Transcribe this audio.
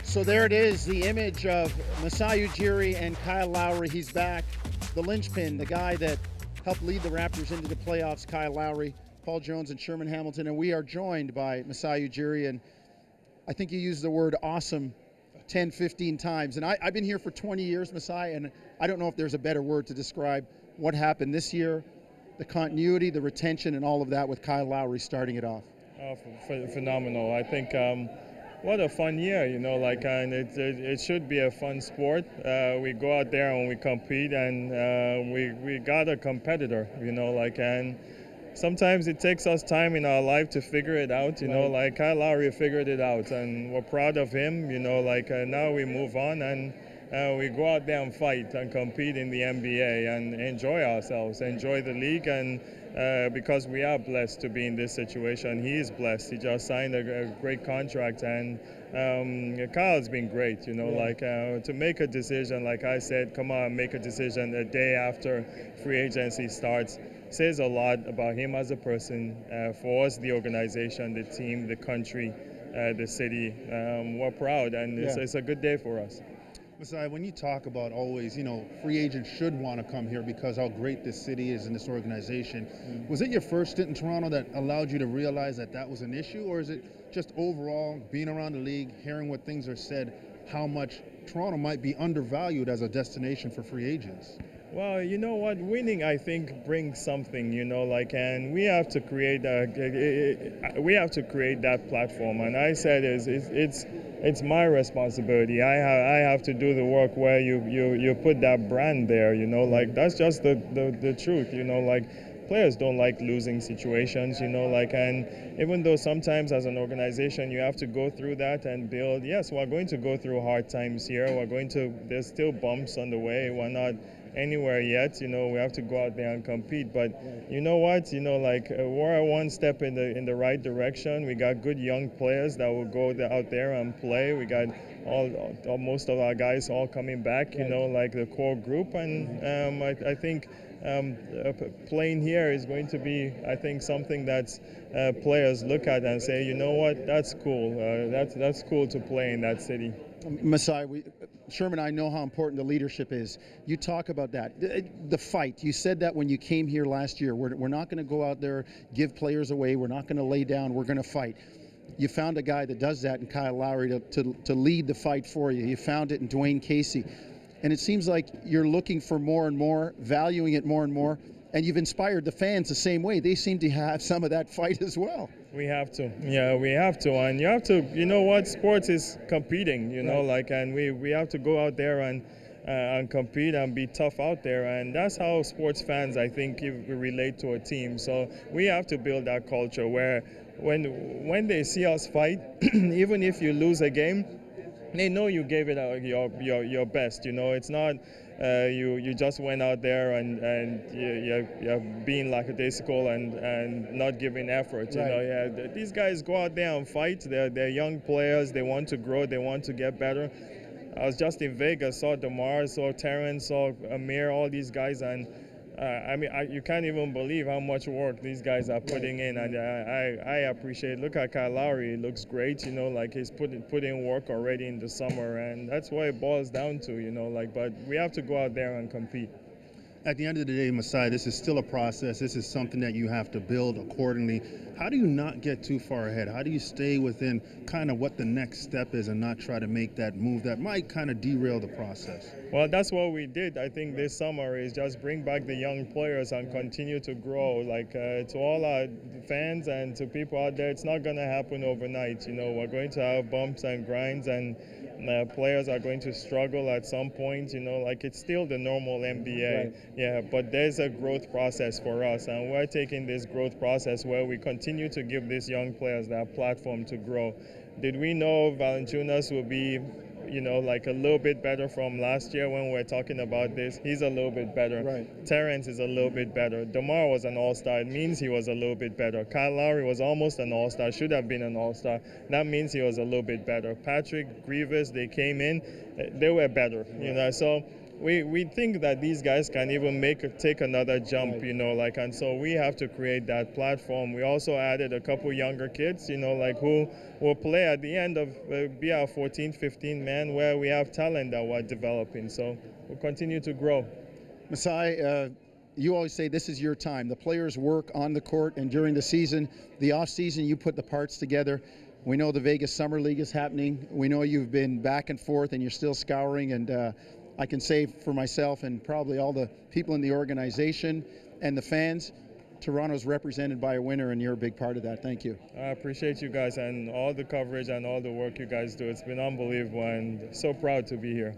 So there it is, the image of Masai Ujiri and Kyle Lowry. He's back. The linchpin, the guy that helped lead the Raptors into the playoffs, Kyle Lowry, Paul Jones, and Sherman Hamilton. And we are joined by Masai Ujiri. And I think you used the word awesome 10, 15 times. And I've been here for 20 years, Masai, and I don't know if there's a better word to describe what happened this year, the continuity, the retention, and all of that with Kyle Lowry starting it off. Oh, phenomenal. I think what a fun year, and it should be a fun sport. We go out there and we compete, and we got a competitor, and sometimes it takes us time in our life to figure it out, Kyle Lowry figured it out, and we're proud of him, now we move on and we go out there and fight and compete in the NBA and enjoy ourselves, enjoy the league, and because we are blessed to be in this situation. He is blessed. He just signed a great contract, and Kyle's been great, to make a decision, like I said, come on, make a decision a day after free agency starts, says a lot about him as a person, for us, the organization, the team, the country, the city. We're proud, and it's a good day for us. Masai, when you talk about always, free agents should want to come here because how great this city is and this organization, was it your first stint in Toronto that allowed you to realize that that was an issue, or is it just overall being around the league, hearing what things are said, how much Toronto might be undervalued as a destination for free agents? Well, you know what? Winning, I think, brings something, and we have to create that platform. And I said, it's my responsibility. I have to do the work where you put that brand there. That's just the truth. Players don't like losing situations. And even though sometimes as an organization you have to go through that and build. Yes, we're going to go through hard times here. There's still bumps on the way. We're not anywhere yet, we have to go out there and compete, but you know what, we're one step in the right direction. We got good young players that will go out there and play. We got most of our guys all coming back, like the core group, and I think playing here is going to be, I think, something that players look at and say, you know what, that's cool. That's cool to play in that city. Masai, Sherman, I know how important the leadership is. You talk about that. The fight, you said that when you came here last year. We're not going to go out there, give players away. We're not going to lay down. We're going to fight. You found a guy that does that in Kyle Lowry to lead the fight for you. You found it in Dwayne Casey. And it seems like you're looking for more and more, valuing it more and more. And you've inspired the fans the same way. They seem to have some of that fight as well. We have to. Yeah, we have to. And you have to, sports is competing, and we have to go out there and compete and be tough out there. And that's how sports fans, I think, we relate to a team. So we have to build that culture where when they see us fight, even if you lose a game, they know you gave it your best. It's not you just went out there and you're being lackadaisical and not giving effort. Right. These guys go out there and fight. They're young players. They want to grow. They want to get better. I was just in Vegas, saw DeMar, saw Terrence, saw Amir, all these guys, and you can't even believe how much work these guys are putting in, and I appreciate. Look at Kyle Lowry; he looks great. He's put in work already in the summer, and that's what it boils down to. But we have to go out there and compete. At the end of the day, Masai, this is still a process. This is something that you have to build accordingly. How do you not get too far ahead? How do you stay within kind of what the next step is and not try to make that move that might kind of derail the process? Well, that's what we did. I think this summer is just bring back the young players and continue to grow. To all our fans and to people out there, it's not going to happen overnight. We're going to have bumps and grinds, and players are going to struggle at some point. It's still the normal NBA. Right. Yeah, but there's a growth process for us, and we're taking this growth process where we continue to give these young players that platform to grow. Did we know Valanciunas will be, a little bit better from last year when we were talking about this? He's a little bit better. Right. Terrence is a little bit better. DeMar was an all-star. It means he was a little bit better. Kyle Lowry was almost an all-star, should have been an all-star. That means he was a little bit better. Patrick, Grievous, they came in, they were better. So we think that these guys can even take another jump, you know, like, and so we have to create that platform. We also added a couple younger kids, you know, like who will play at the end of be our 14, 15 man, where we have talent that we're developing. So we'll continue to grow. Masai, you always say this is your time. The players work on the court and during the season. The off season, you put the parts together. We know the Vegas Summer League is happening. We know you've been back and forth and you're still scouring, and I can say for myself and probably all the people in the organization and the fans, Toronto's represented by a winner, and you're a big part of that. Thank you. I appreciate you guys and all the coverage and all the work you guys do. It's been unbelievable, and so proud to be here.